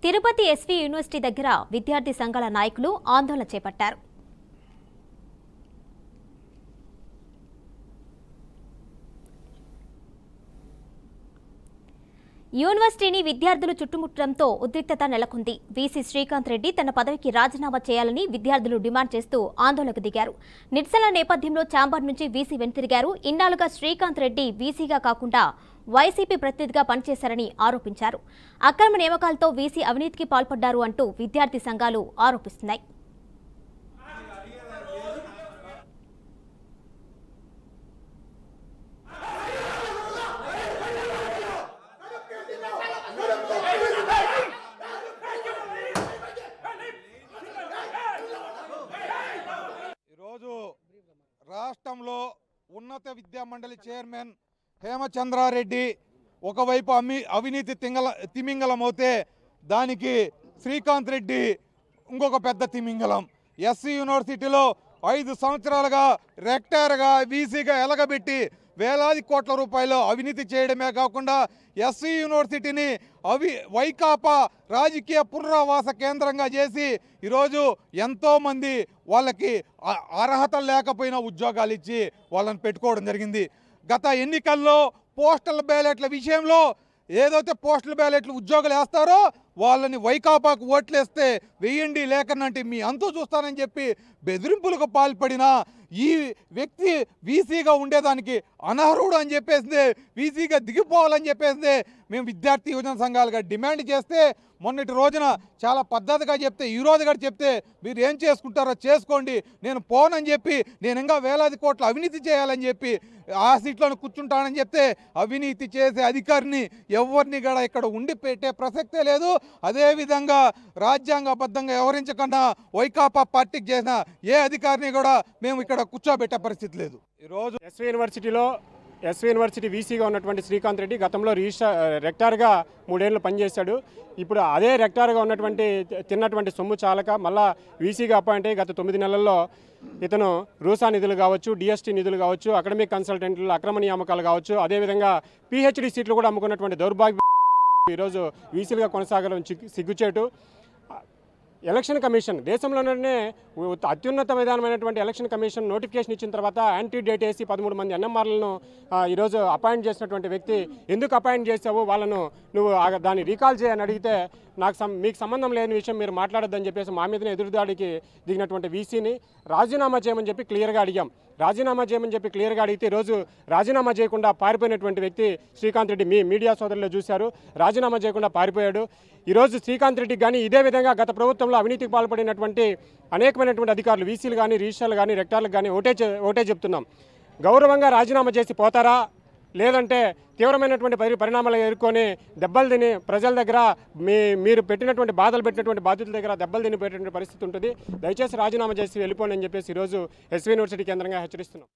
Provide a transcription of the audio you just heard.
Tirupati SV university దగ్గర విద్యార్థి సంఘాల నాయకులు ఆందోళన చేపట్టారు. యూనివర్సిటీని విద్యార్థులు చుట్టుముట్టడంతో ఉద్రిక్తత నెలకొంది. వీసీ శ్రీకాంత్ రెడ్డి తన పదవికి రాజీనామా చేయాలని విద్యార్థులు డిమాండ్ చేస్తూ ఆందోళనకు దిగారు. నిరసనల నేపథ్యంలో ఛాంబర్ నుంచి వీసీ వెనుతిరిగారు. ఇన్నాళ్లుగా శ్రీకాంత్ రెడ్డి వీసీగా కాకుండా వైసీపీ ప్రతినిధిగా పనిచేశారని ఆరోపించారు. అక్రమ నియామకాలతో వీసీ అవినీతికి పాల్పడ్డారు అంటూ విద్యార్థి సంఘాలు ఆరోపిస్తున్నాయి. రాష్ట్రంలో ఉన్నత విద్యా మండలి చైర్మన్ హేమచంద్రారెడ్డి ఒకవైపు అవినీతి తిమింగలమవుతే దానికి శ్రీకాంత్ రెడ్డి ఇంకొక పెద్ద తిమింగలం. ఎస్సీ యూనివర్సిటీలో 5 సంవత్సరాలుగా రెక్టార్గా వీసీగా ఎలగబెట్టి వేలాది కోట్ల రూపాయలు అవినీతి చేయడమే కాకుండా ఎస్సీ యూనివర్సిటీని వైకాపా రాజకీయ పునరావాస కేంద్రంగా చేసి ఈరోజు ఎంతోమంది వాళ్ళకి అర్హత లేకపోయినా ఉద్యోగాలు ఇచ్చి వాళ్ళని పెట్టుకోవడం జరిగింది. గత ఎన్నికల్లో పోస్టల్ బ్యాలెట్ల విషయంలో ఏదైతే పోస్టల్ బ్యాలెట్లు ఉద్యోగాలు వేస్తారో వాళ్ళని వైకాపాకు ఓట్లేస్తే వేయండి, లేకనంటే మీ అంతు చూస్తానని చెప్పి బెదిరింపులకు పాల్పడిన ఈ వ్యక్తి వీసీగా ఉండేదానికి అనర్హుడు అని చెప్పేసి వీసీగా దిగిపోవాలని చెప్పేసి మేము విద్యార్థి యువజన సంఘాలుగా డిమాండ్ చేస్తే మొన్నటి రోజున చాలా పద్ధతిగా చెప్తే ఈ రోజు కూడా చెప్తే మీరు ఏం చేసుకుంటారో చేసుకోండి, నేను పోనని చెప్పి నేను ఇంకా వేలాది కోట్ల అవినీతి చేయాలని చెప్పి ఆ సీట్లను కూర్చుంటానని చెప్తే అవినీతి చేసే అధికారిని ఎవరిని కూడా ఇక్కడ ఉండి పెట్టే ప్రసక్తే లేదు. అదేవిధంగా రాజ్యాంగబద్ధంగా వ్యవహరించకుండా వైకాపా పార్టీకి చేసిన ఏ అధికారిని కూడా మేము ఇక్కడ కూర్చోబెట్టే పరిస్థితి లేదు. ఈరోజు ఎస్వి యూనివర్సిటీ వీసీగా ఉన్నటువంటి శ్రీకాంత్ రెడ్డి గతంలో రెక్టార్గా 3 ఏళ్ళు పనిచేశాడు. ఇప్పుడు అదే రెక్టార్గా ఉన్నటువంటి తిన్నటువంటి సొమ్ము చాలక మళ్ళా వీసీగా అపాయింట్ అయ్యి గత 9 నెలల్లో ఇతను రూసా నిధులు కావచ్చు, డిఎస్టీ నిధులు కావచ్చు, అకాడమిక్ కన్సల్టెంట్లు అక్రమ నియామకాలు కావచ్చు, అదేవిధంగా పిహెచ్డి సీట్లు కూడా అమ్ముకున్నటువంటి దౌర్భాగ్యం ఈరోజు వీసీలుగా కొనసాగడం సిగ్గుచేటు. ఎలక్షన్ కమిషన్ దేశంలోనే అత్యున్నత విధానమైనటువంటి ఎలక్షన్ కమిషన్ నోటిఫికేషన్ ఇచ్చిన తర్వాత యాంటీ డేట్ వేసి 13 మంది ఎన్ఎంఆర్లను ఈరోజు అపాయింట్ చేసినటువంటి వ్యక్తి ఎందుకు అపాయింట్ చేసావు, వాళ్ళను నువ్వు దాన్ని రీకాల్ చేయని అడిగితే మీకు సంబంధం లేని విషయం మీరు మాట్లాడొద్దని చెప్పేసి మా మీదనే ఎదురుదాడికి దిగినటువంటి వీసీని రాజీనామా చేయమని చెప్పి క్లియర్గా అడిగాం. రాజీనామా చేయమని చెప్పి క్లియర్గా అడిగితే ఈరోజు రాజీనామా చేయకుండా పారిపోయినటువంటి వ్యక్తి శ్రీకాంత్ రెడ్డి. మీడియా సోదరులు చూశారు, రాజీనామా చేయకుండా పారిపోయాడు. ఈరోజు శ్రీకాంత్ రెడ్డి కానీ ఇదే విధంగా గత ప్రభుత్వంలో అవినీతికి పాల్పడినటువంటి అనేకమైనటువంటి అధికారులు వీసీలు కానీ రిజిస్ట్రార్లు కానీ రెక్టార్లకు కానీ ఒకటే చెప్తున్నాం, గౌరవంగా రాజీనామా చేసి పోతారా, లేదంటే తీవ్రమైనటువంటి పరిణామాలు ఎదుర్కొని దెబ్బలు తిని ప్రజల దగ్గర మీరు పెట్టినటువంటి పెట్టినటువంటి బాధ్యతల దగ్గర దెబ్బలు తిని పెట్టినటువంటి పరిస్థితి ఉంటుంది. దయచేసి రాజీనామా చేసి వెళ్ళిపోండి అని చెప్పేసి ఈరోజు ఎస్వి యూనివర్సిటీ కేంద్రంగా హెచ్చరిస్తున్నాం.